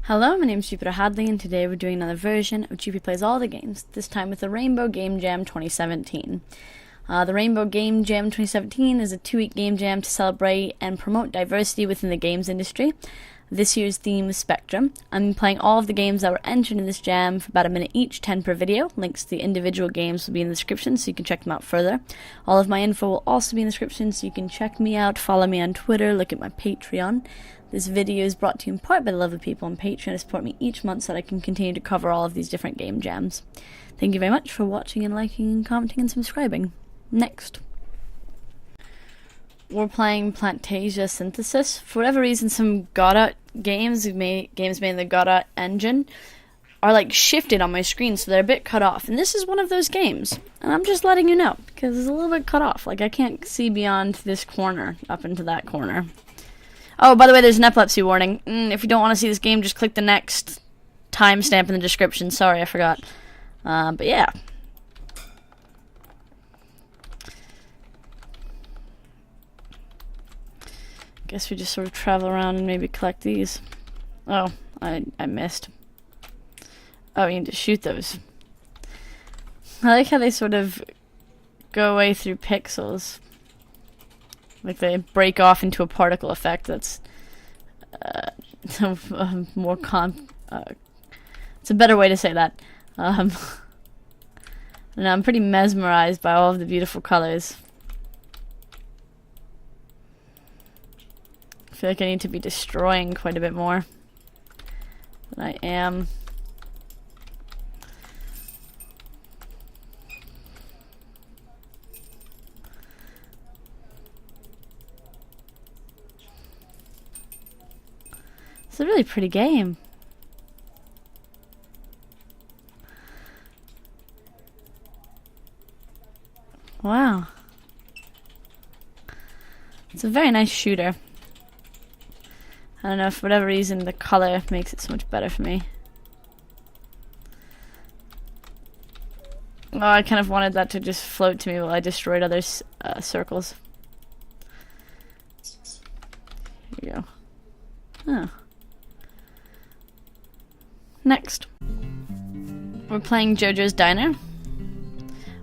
Hello, my name is Jupiter Hadley, and today we're doing another version of Jupi Plays All the Games, this time with the Rainbow Game Jam 2017. The Rainbow Game Jam 2017 is a 2-week game jam to celebrate and promote diversity within the games industry. This year's theme is Spectrum. I'm playing all of the games that were entered in this jam for about a minute each, 10 per video. Links to the individual games will be in the description so you can check them out further. All of my info will also be in the description so you can check me out, follow me on Twitter, look at my Patreon. This video is brought to you in part by the lovely people on Patreon who support me each month so that I can continue to cover all of these different game jams. Thank you very much for watching and liking and commenting and subscribing. Next. We're playing Plantasia Synthesis. For whatever reason, some Godot games made in the Godot engine are like shifted on my screen, so they're a bit cut off. And this is one of those games. And I'm just letting you know, because it's a little bit cut off. Like, I can't see beyond this corner, up into that corner. Oh, by the way, there's an epilepsy warning. If you don't want to see this game, just click the next timestamp in the description. Sorry, I forgot. But yeah. Guess we just sort of travel around and maybe collect these. Oh, I missed. Oh, you need to shoot those. I like how they sort of go away through pixels. Like they break off into a particle effect that's more it's a better way to say that. And I'm pretty mesmerized by all of the beautiful colors. I feel like I need to be destroying quite a bit more than I am. It's a really pretty game. Wow. It's a very nice shooter. I don't know, for whatever reason, the color makes it so much better for me. Oh, I kind of wanted that to just float to me while I destroyed other circles. Here we go. Oh. Next. We're playing JoJo's Diner.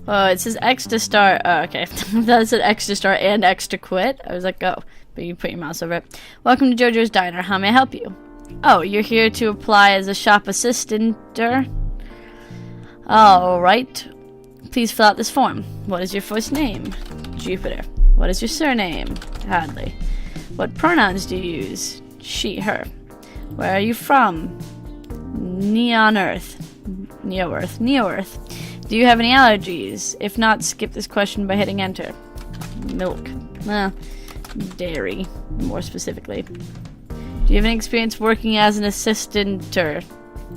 Oh, it says X to start. Oh, okay. That said X to start and X to quit. I was like, oh, but you put your mouse over it. Welcome to JoJo's Diner. How may I help you? Oh, you're here to apply as a shop assistant-er? All right. Please fill out this form. What is your first name? Jupiter. What is your surname? Hadley. What pronouns do you use? She, her. Where are you from? Neo-Earth. Do you have any allergies? If not, skip this question by hitting enter. Milk. Dairy, more specifically. Do you have any experience working as an assistant-er?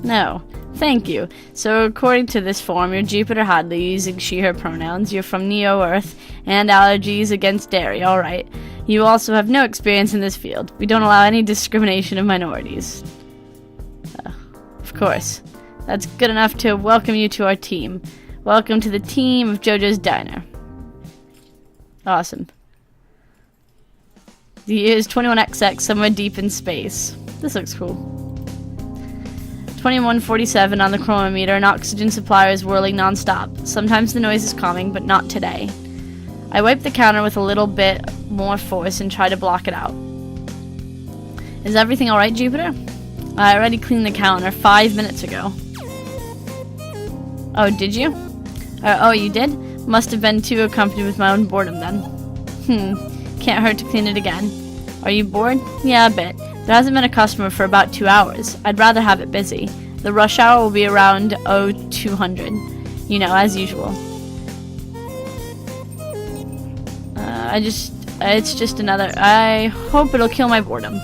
No. Thank you. So according to this form, you're Jupiter Hadley, using she, her pronouns. You're from Neo-Earth, and allergies against dairy. Alright. You also have no experience in this field. We don't allow any discrimination of minorities. Of course. That's good enough to welcome you to our team. Welcome to the team of JoJo's Diner. Awesome. The year is 21XX, somewhere deep in space. This looks cool. 2147 on the chronometer, and oxygen supply is whirling non-stop. Sometimes the noise is calming, but not today. I wipe the counter with a little bit more force and try to block it out. Is everything alright, Jupiter? I already cleaned the counter 5 minutes ago. Oh, did you? Oh, you did? Must have been too accompanied with my own boredom then. Can't hurt to clean it again. Are you bored? Yeah, a bit. There hasn't been a customer for about 2 hours. I'd rather have it busy. The rush hour will be around 0200. You know, as usual. It's just another... I hope it'll kill my boredom.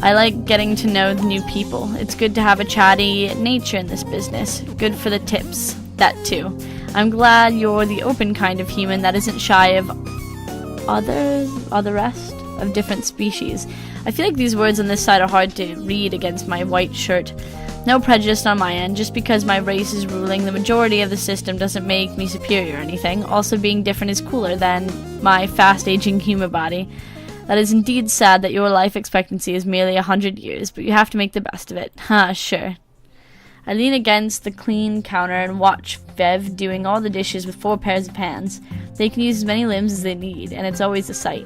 I like getting to know the new people. It's good to have a chatty nature in this business. Good for the tips. That too. I'm glad you're the open kind of human that isn't shy of the rest of different species. I feel like these words on this side are hard to read against my white shirt. No prejudice on my end. Just because my race is ruling the majority of the system doesn't make me superior or anything. Also, being different is cooler than my fast-aging human body. That is indeed sad that your life expectancy is merely 100 years, but you have to make the best of it. Ha, sure. I lean against the clean counter and watch Vev doing all the dishes with 4 pairs of hands. They can use as many limbs as they need, and it's always a sight.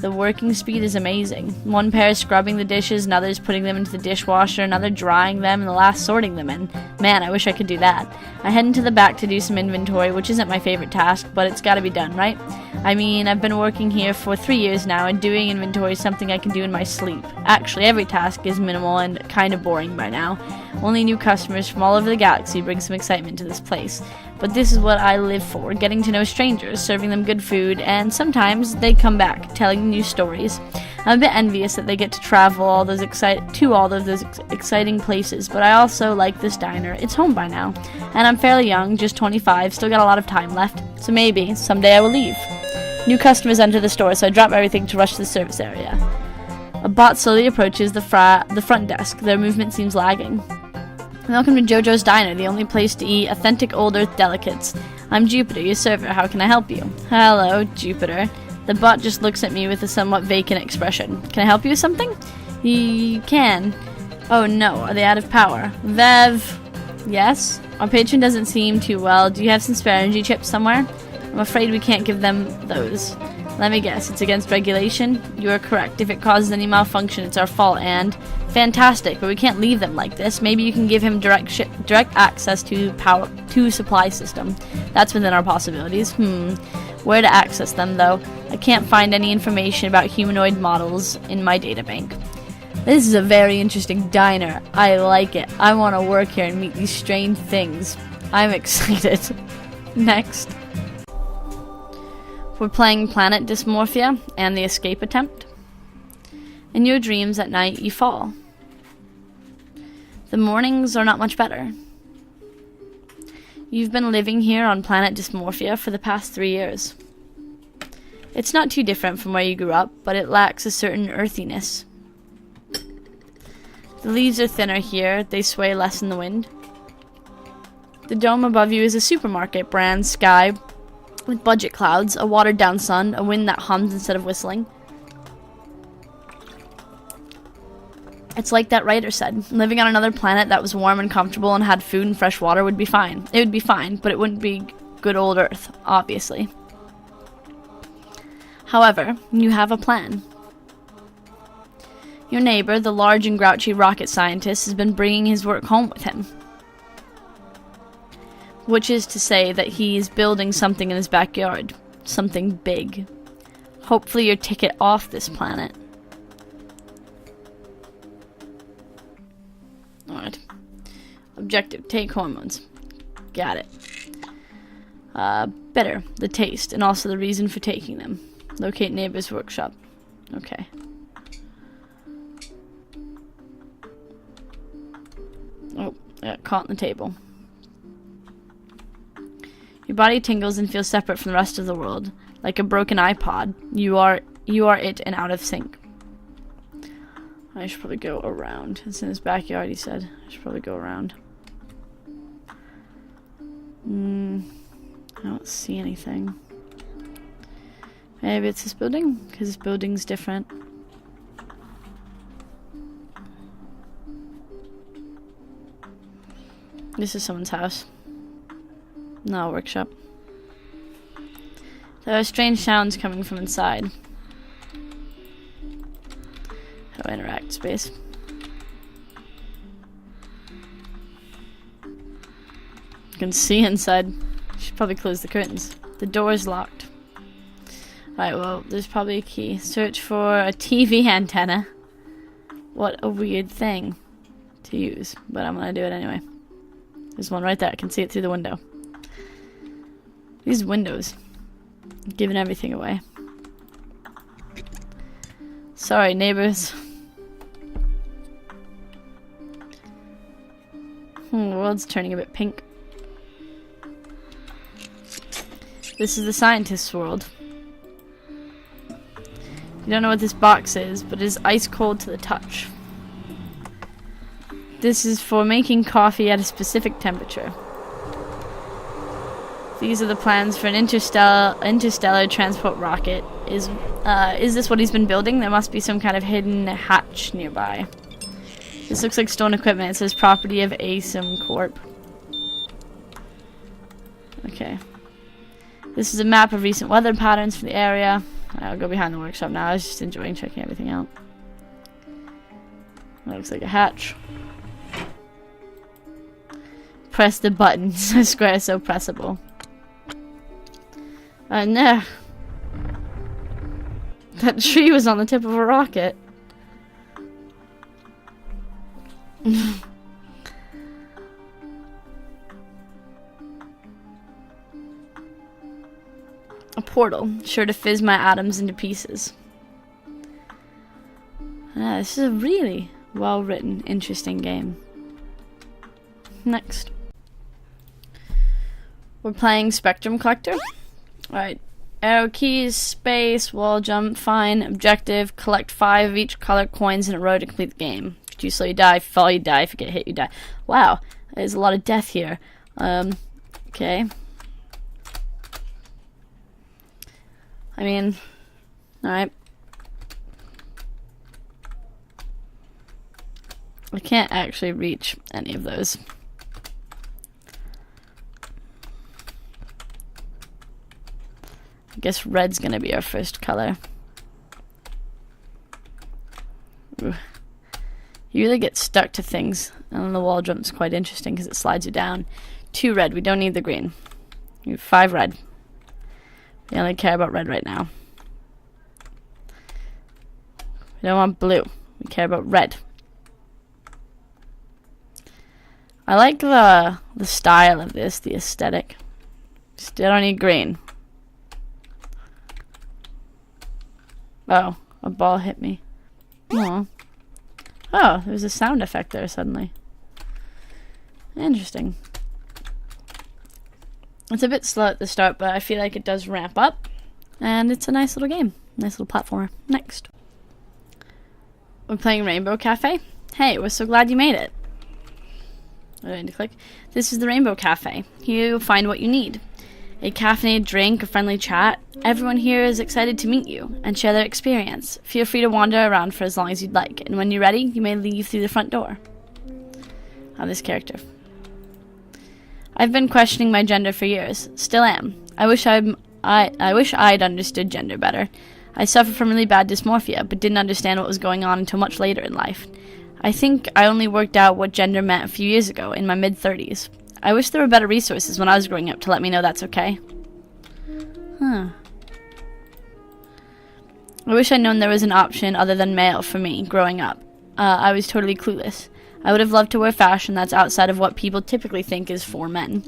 The working speed is amazing. One pair is scrubbing the dishes, another is putting them into the dishwasher, another drying them, and the last sorting them in. Man, I wish I could do that. I head into the back to do some inventory, which isn't my favorite task, but it's gotta be done, right? I mean, I've been working here for 3 years now, and doing inventory is something I can do in my sleep. Actually, every task is minimal and kinda boring by now. Only new customers from all over the galaxy bring some excitement to this place. But this is what I live for, getting to know strangers, serving them good food, and sometimes they come back, telling new stories. I'm a bit envious that they get to travel to all those exciting places, but I also like this diner. It's home by now, and I'm fairly young, just 25, still got a lot of time left, so maybe someday I will leave. New customers enter the store, so I drop everything to rush to the service area. A bot slowly approaches the front desk. Their movement seems lagging. Welcome to JoJo's Diner, the only place to eat authentic old Earth delicates. I'm Jupiter, your server. How can I help you? Hello, Jupiter. The bot just looks at me with a somewhat vacant expression. Can I help you with something? You can. Oh no, are they out of power? Vev. Yes? Our patron doesn't seem too well. Do you have some spare energy chips somewhere? I'm afraid we can't give them those. Let me guess, it's against regulation? You are correct. If it causes any malfunction, it's our fault, and... Fantastic, but we can't leave them like this. Maybe you can give him direct access to supply system. That's within our possibilities. Where to access them, though? I can't find any information about humanoid models in my databank. This is a very interesting diner. I like it. I want to work here and meet these strange things. I'm excited. Next. We're playing Planet Dysmorphia and the escape attempt. In your dreams at night, you fall. The mornings are not much better. You've been living here on Planet Dysmorphia for the past 3 years. It's not too different from where you grew up, but it lacks a certain earthiness. The leaves are thinner here, they sway less in the wind. The dome above you is a supermarket brand sky with budget clouds, a watered-down sun, a wind that hums instead of whistling. It's like that writer said, living on another planet that was warm and comfortable and had food and fresh water would be fine. It would be fine, but it wouldn't be good old Earth, obviously. However, you have a plan. Your neighbor, the large and grouchy rocket scientist, has been bringing his work home with him. Which is to say that he is building something in his backyard. Something big. Hopefully your ticket off this planet. Alright. Objective, take hormones. Got it. Better, the taste, and also the reason for taking them. Locate neighbor's workshop. Okay. Oh, I got caught on the table. Your body tingles and feels separate from the rest of the world. Like a broken iPod. You are it and out of sync. I should probably go around. It's in his backyard, he said. I should probably go around. I don't see anything. Maybe it's this building? Because this building's different. This is someone's house. No, workshop. There are strange sounds coming from inside. How do I interact space? You can see inside. Should probably close the curtains. The door is locked. Alright, well, there's probably a key. Search for a TV antenna. What a weird thing to use, but I'm gonna do it anyway. There's one right there. I can see it through the window. These windows. Giving everything away. Sorry, neighbors. The world's turning a bit pink. This is the scientist's world. You don't know what this box is, but it is ice cold to the touch. This is for making coffee at a specific temperature. These are the plans for an interstellar transport rocket. Is this what he's been building? There must be some kind of hidden hatch nearby. This looks like stolen equipment. It says property of ASIM Corp. Okay. This is a map of recent weather patterns for the area. I'll go behind the workshop now. I was just enjoying checking everything out. That looks like a hatch. Press the button. Square is so pressable. No. That tree was on the tip of a rocket. A portal, sure to fizz my atoms into pieces. This is a really well-written, interesting game. Next. We're playing Spectrum Collector. Alright. Arrow keys, space, wall jump, fine, objective, collect 5 of each color coins in a row to complete the game. If you slow, you die. If you fall, you die. If you get hit, you die. Wow. There's a lot of death here. Okay. I mean, alright. I can't actually reach any of those. I guess red's gonna be our first color. Ooh. You really get stuck to things, and the wall jump's quite interesting because it slides you down. 2 red, we don't need the green. We have 5 red. We only care about red right now. We don't want blue. We care about red. I like the style of this, the aesthetic. Still don't need green. Oh, a ball hit me. Aww. Oh, there's a sound effect there suddenly. Interesting. It's a bit slow at the start, but I feel like it does ramp up. And it's a nice little game. Nice little platformer. Next. We're playing Rainbow Cafe. Hey, we're so glad you made it. I don't need to click. This is the Rainbow Cafe. Here you'll find what you need. A caffeinated drink, a friendly chat. Everyone here is excited to meet you and share their experience. Feel free to wander around for as long as you'd like. And when you're ready, you may leave through the front door. This character. I've been questioning my gender for years. Still am. I wish I'd understood gender better. I suffered from really bad dysmorphia, but didn't understand what was going on until much later in life. I think I only worked out what gender meant a few years ago, in my mid-30s. I wish there were better resources when I was growing up to let me know that's okay. I wish I'd known there was an option other than male for me, growing up. I was totally clueless. I would have loved to wear fashion that's outside of what people typically think is for men.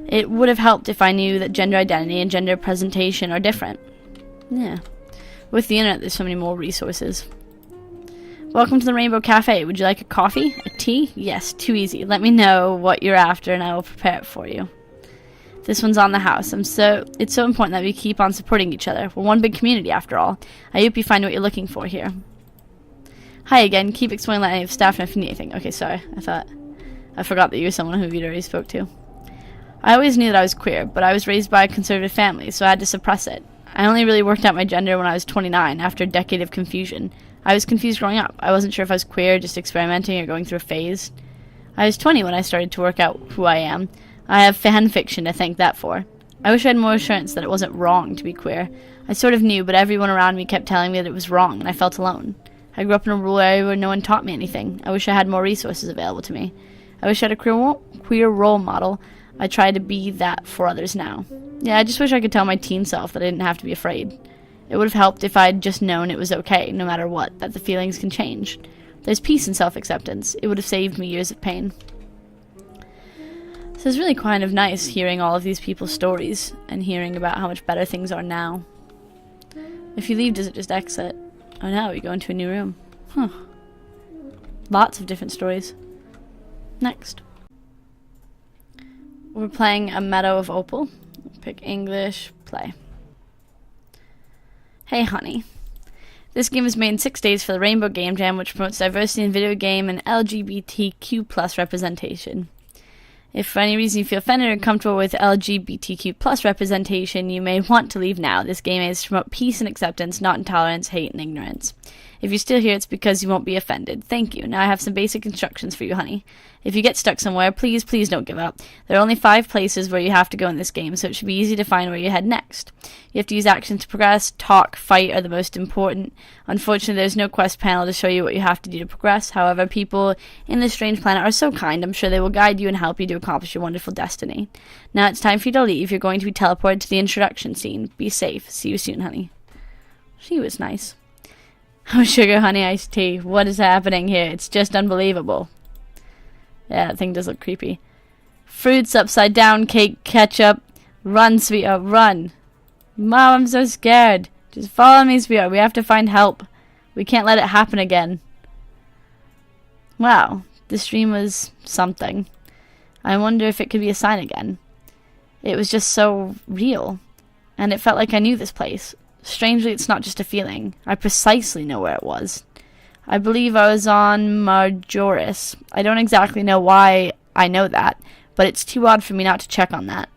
It would have helped if I knew that gender identity and gender presentation are different. Yeah. With the internet, there's so many more resources. Welcome to the Rainbow Cafe. Would you like a coffee? A tea? Yes, too easy. Let me know what you're after and I will prepare it for you. This one's on the house. It's so important that we keep on supporting each other. We're one big community after all. I hope you find what you're looking for here. Hi again. Keep exploring, let any of staff know if you need anything. Okay, sorry. I forgot that you were someone who you'd already spoke to. I always knew that I was queer, but I was raised by a conservative family, so I had to suppress it. I only really worked out my gender when I was 29, after a decade of confusion. I was confused growing up. I wasn't sure if I was queer, just experimenting, or going through a phase. I was 20 when I started to work out who I am. I have fan fiction to thank that for. I wish I had more assurance that it wasn't wrong to be queer. I sort of knew, but everyone around me kept telling me that it was wrong, and I felt alone. I grew up in a rural area where no one taught me anything. I wish I had more resources available to me. I wish I had a queer role model. I try to be that for others now. Yeah, I just wish I could tell my teen self that I didn't have to be afraid. It would have helped if I'd just known it was okay, no matter what, that the feelings can change. There's peace in self-acceptance. It would have saved me years of pain. So it's really kind of nice hearing all of these people's stories and hearing about how much better things are now. If you leave, does it just exit? Oh no, you go into a new room. Huh. Lots of different stories. Next. We're playing a Meadow of Opal. Pick English, play. Hey honey. This game was made in 6 days for the Rainbow Game Jam, which promotes diversity in video game and LGBTQ+ representation. If for any reason you feel offended or uncomfortable with LGBTQ plus representation, you may want to leave now. This game aims to promote peace and acceptance, not intolerance, hate, and ignorance. If you're still here, it's because you won't be offended. Thank you. Now I have some basic instructions for you, honey. If you get stuck somewhere, please don't give up. There are only 5 places where you have to go in this game, so it should be easy to find where you head next. You have to use actions to progress. Talk, fight are the most important. Unfortunately, there's no quest panel to show you what you have to do to progress. However, people in this strange planet are so kind. I'm sure they will guide you and help you to accomplish your wonderful destiny. Now it's time for you to leave. You're going to be teleported to the introduction scene. Be safe. See you soon, honey. She was nice. Oh, sugar, honey, iced tea. What is happening here? It's just unbelievable. Yeah, that thing does look creepy. Fruits upside down, cake, ketchup. Run, sweetheart, run. Mom, I'm so scared. Just follow me, sweetheart. We have to find help. We can't let it happen again. Wow, this dream was something. I wonder if it could be a sign again. It was just so real. And it felt like I knew this place. Strangely, it's not just a feeling. I precisely know where it was. I believe I was on Majoris. I don't exactly know why I know that, but it's too odd for me not to check on that.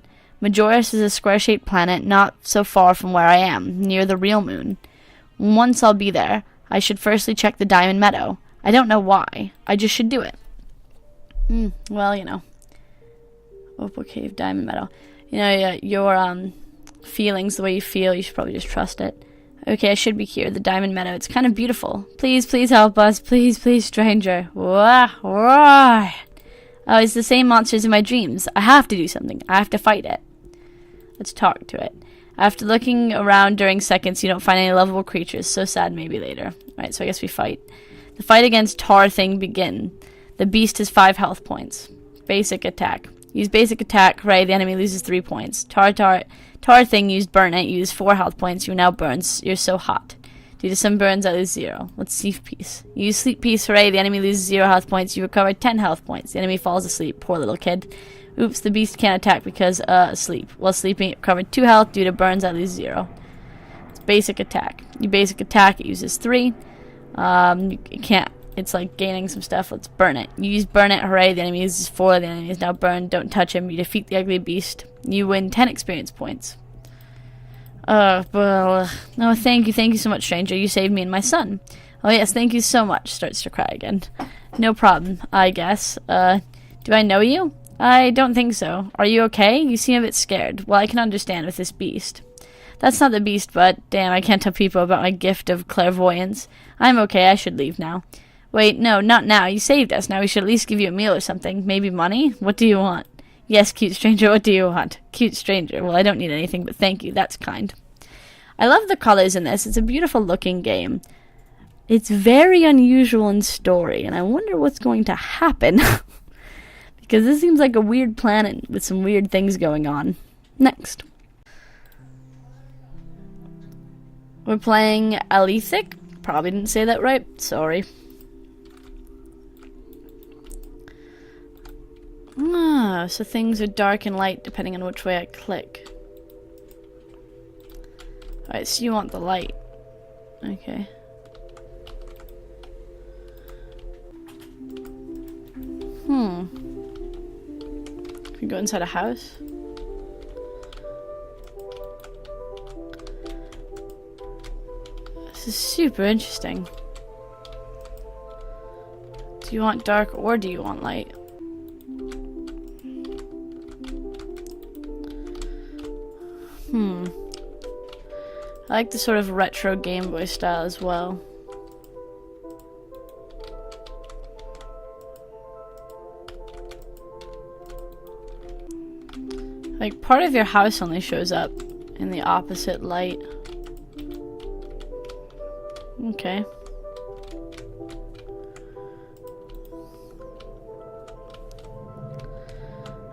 Majoris is a square-shaped planet not so far from where I am, near the real moon. Once I'll be there, I should firstly check the Diamond Meadow. I don't know why. I just should do it. Well, you know. Opal Cave, Diamond Meadow. You know, your feelings, the way you feel, you should probably just trust it. Okay, I should be here, the Diamond Meadow. It's kind of beautiful. Please help us. Please, stranger. Wah, wah. Oh, it's the same monsters in my dreams. I have to do something. I have to fight it. Let's talk to it. After looking around during seconds, you don't find any lovable creatures. So sad, maybe later. Alright, so I guess we fight. The fight against Tar Thing begin. The beast has 5 health points. Basic attack. Use basic attack. Hooray, the enemy loses 3 points. Tar Thing used Burn It. Use 4 health points. You now burns. You're so hot. Due to some burns, I lose 0. Let's Sleep Piece. Use Sleep Piece. Hooray, the enemy loses 0 health points. You recover 10 health points. The enemy falls asleep. Poor little kid. Oops, the beast can't attack because, asleep. While sleeping, it recovered 2 health. Due to burns, I lose 0. It's basic attack. You basic attack, it uses 3. You can't. It's like gaining some stuff. Let's burn it. You use Burn It. Hooray, the enemy uses 4. The enemy is now burned. Don't touch him. You defeat the ugly beast. You win 10 experience points. No, thank you so much, stranger. You saved me and my son. Oh, yes, thank you so much. Starts to cry again. No problem, I guess. Do I know you? I don't think so. Are you okay? You seem a bit scared. Well, I can understand with this beast. That's not the beast, but damn, I can't tell people about my gift of clairvoyance. I'm okay. I should leave now. Wait, no, not now. You saved us. Now we should at least give you a meal or something. Maybe money? What do you want? Yes, cute stranger, what do you want? Cute stranger. Well, I don't need anything, but thank you. That's kind. I love the colors in this. It's a beautiful looking game. It's very unusual in story, and I wonder what's going to happen. Because this seems like a weird planet with some weird things going on. Next. We're playing Alethic. Probably didn't say that right. Sorry. Ah, so things are dark and light depending on which way I click. Alright, so you want the light. Okay. Can we go inside a house? This is super interesting. Do you want dark or do you want light? I like the sort of retro Game Boy style as well. Like, part of your house only shows up in the opposite light. Okay.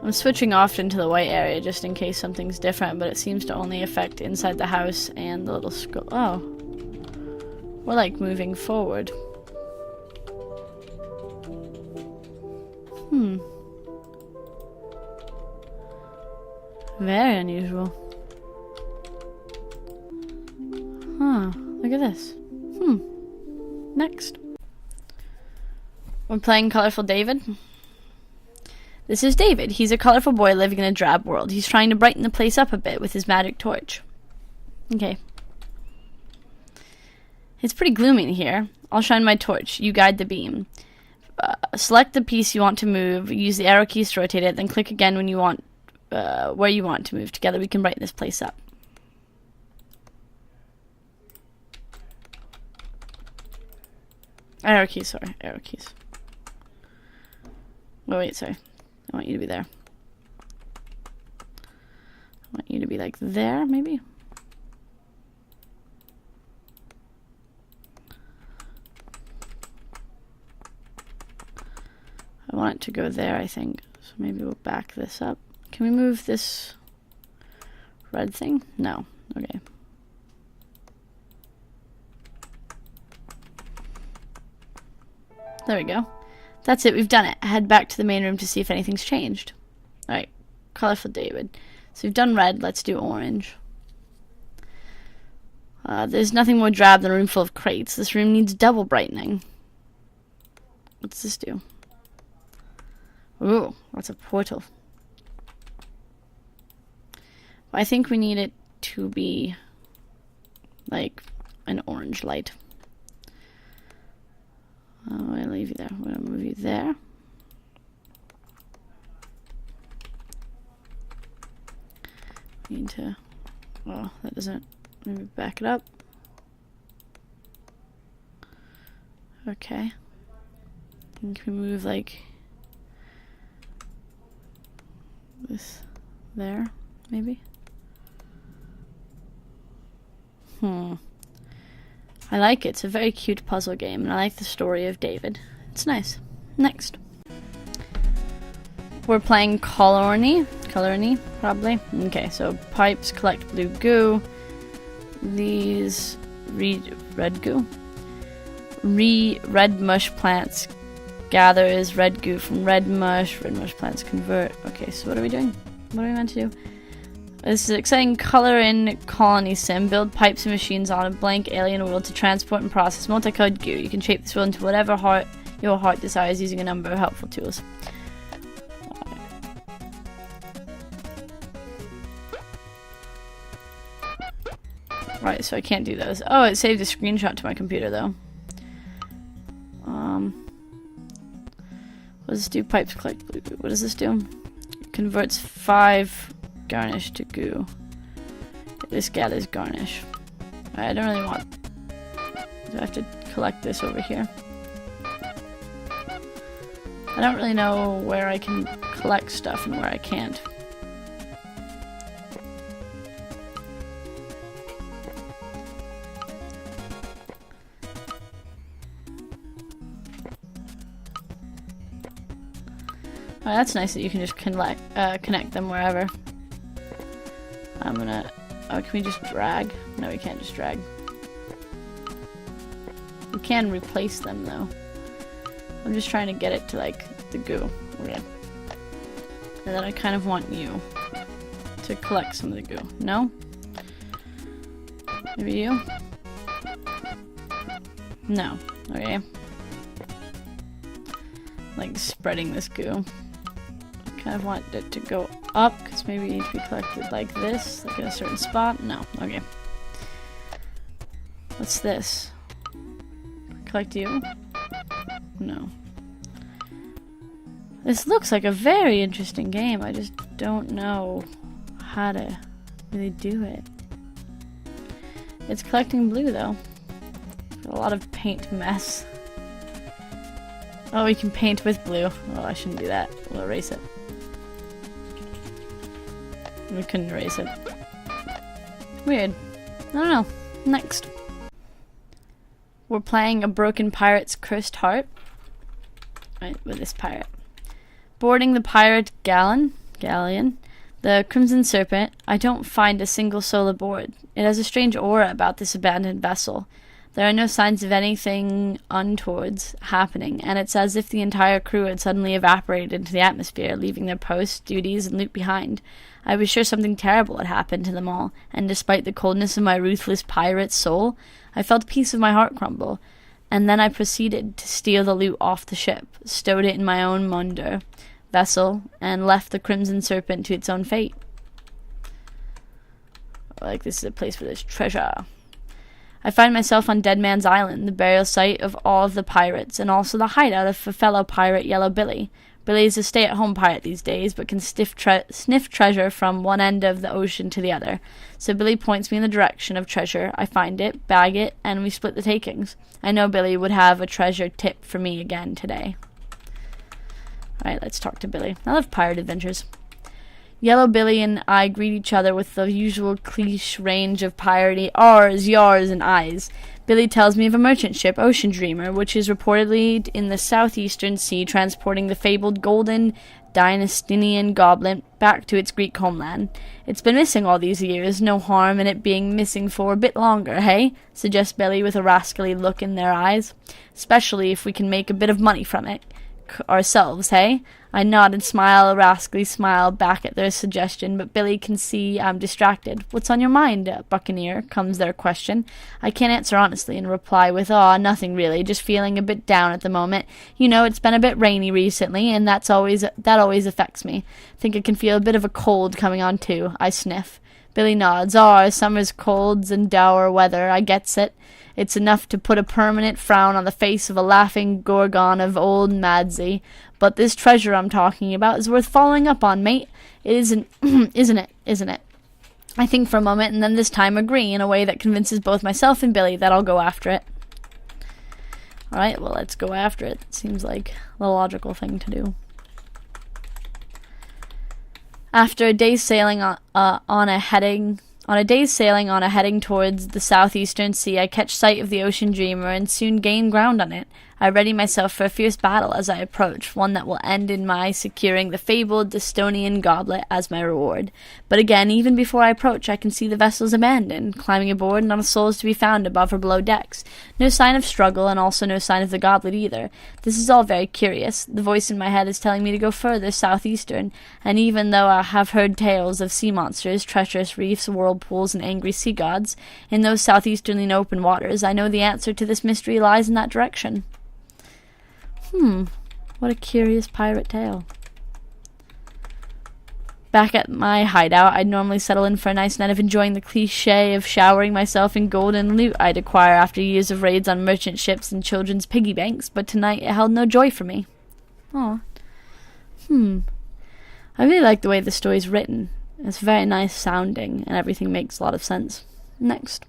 I'm switching often to the white area just in case something's different, but it seems to only affect inside the house and the little scroll. Oh. We're like moving forward. Very unusual. Huh. Look at this. Next. We're playing Colourful David. This is David. He's a colorful boy living in a drab world. He's trying to brighten the place up a bit with his magic torch. Okay. It's pretty gloomy in here. I'll shine my torch. You guide the beam. Select the piece you want to move. Use the arrow keys to rotate it. Then click again when you want, where you want to move. Together we can brighten this place up. Arrow keys, sorry. Arrow keys. Oh, wait, sorry. I want you to be there. I want you to be like there, maybe? I want it to go there, I think. So maybe we'll back this up. Can we move this red thing? No. Okay. There we go. That's it, we've done it. Head back to the main room to see if anything's changed. Alright, Colourful David. So we've done red, let's do orange. There's nothing more drab than a room full of crates. This room needs double brightening. What's this do? Ooh, that's a portal. I think we need it to be like an orange light. I'm going to leave you there. I'm going to move you there. We need to... Oh, that doesn't... Maybe back it up. Okay. Can we move like... this there, maybe? I like it. It's a very cute puzzle game, and I like the story of David. It's nice. Next. We're playing Colourny, probably. Okay, so pipes collect blue goo. These red goo. Red mush plants gathers red goo from red mush. Red mush plants convert. Okay, so what are we doing? What are we meant to do? This is an exciting color in colony sim. Build pipes and machines on a blank alien world to transport and process multicolored goo. You can shape this world into whatever your heart desires using a number of helpful tools. Right, so I can't do those. Oh, it saved a screenshot to my computer though. What does this do? Pipes collect blue goo. What does this do? It converts 5 garnish to goo. This gathers garnish. I don't really want... Do I have to collect this over here? I don't really know where I can collect stuff and where I can't. Oh, that's nice that you can just connect them wherever. I'm gonna... Oh, can we just drag? No, we can't just drag. We can replace them, though. I'm just trying to get it to, like, the goo. Okay. And then I kind of want you to collect some of the goo. No? Maybe you? No. Okay. Like, spreading this goo. Kind of want it to go up, because maybe it needs to be collected like this, like in a certain spot. No. Okay. What's this? Collect you? No. This looks like a very interesting game. I just don't know how to really do it. It's collecting blue, though. Got a lot of paint mess. Oh, we can paint with blue. Oh, I shouldn't do that. We'll erase it. We couldn't erase it. Weird. I don't know. Next. We're playing A Broken Pirate's Cursed Heart. Right, with this pirate. Boarding the pirate galleon, the Crimson Serpent, I don't find a single soul aboard. It has a strange aura about this abandoned vessel. There are no signs of anything untowards happening, and it's as if the entire crew had suddenly evaporated into the atmosphere, leaving their posts, duties, and loot behind. I was sure something terrible had happened to them all, and despite the coldness of my ruthless pirate soul, I felt a piece of my heart crumble. And then I proceeded to steal the loot off the ship, stowed it in my own munder. vessel and left the Crimson Serpent to its own fate. Like, this is a place where there's treasure. I find myself on Dead Man's Island, the burial site of all of the pirates, and also the hideout of a fellow pirate, Yellow Billy. Billy is a stay-at-home pirate these days, but can sniff treasure from one end of the ocean to the other. So Billy points me in the direction of treasure. I find it, bag it, and we split the takings. I know Billy would have a treasure tip for me again today. Alright, let's talk to Billy. I love pirate adventures. Yellow Billy and I greet each other with the usual cliche range of piratey R's, yars, and I's. Billy tells me of a merchant ship, Ocean Dreamer, which is reportedly in the southeastern sea transporting the fabled golden Dynastinian goblet back to its Greek homeland. It's been missing all these years, no harm in it being missing for a bit longer, hey? Suggests Billy with a rascally look in their eyes. Especially if we can make a bit of money from it. Ourselves, hey? I nod and smile a rascally smile back at their suggestion, but Billy can see I'm distracted. What's on your mind, Buccaneer? Comes their question. I can't answer honestly and reply with, nothing really, just feeling a bit down at the moment. You know, it's been a bit rainy recently, and that always affects me. Think I can feel a bit of a cold coming on too. I sniff. Billy nods. Summer's colds and dour weather, I gets it. It's enough to put a permanent frown on the face of a laughing gorgon of old Madsy. But this treasure I'm talking about is worth following up on, mate. It isn't, isn't it? I think for a moment, and then this time agree in a way that convinces both myself and Billy that I'll go after it. Alright, well, let's go after it. It seems like the logical thing to do. After a day's sailing on a heading towards the southeastern sea, I catch sight of the Ocean Dreamer and soon gain ground on it. I ready myself for a fierce battle as I approach, one that will end in my securing the fabled Dystonian goblet as my reward. But again, even before I approach, I can see the vessel's abandoned. Climbing aboard, not a soul is to be found above or below decks. No sign of struggle, and also no sign of the goblet either. This is all very curious. The voice in my head is telling me to go further southeastern, and even though I have heard tales of sea monsters, treacherous reefs, whirlpools, and angry sea gods, in those southeasterly and open waters, I know the answer to this mystery lies in that direction. What a curious pirate tale. Back at my hideout, I'd normally settle in for a nice night of enjoying the cliché of showering myself in golden loot I'd acquire after years of raids on merchant ships and children's piggy banks, but tonight it held no joy for me. I really like the way the story's written. It's very nice sounding, and everything makes a lot of sense. Next.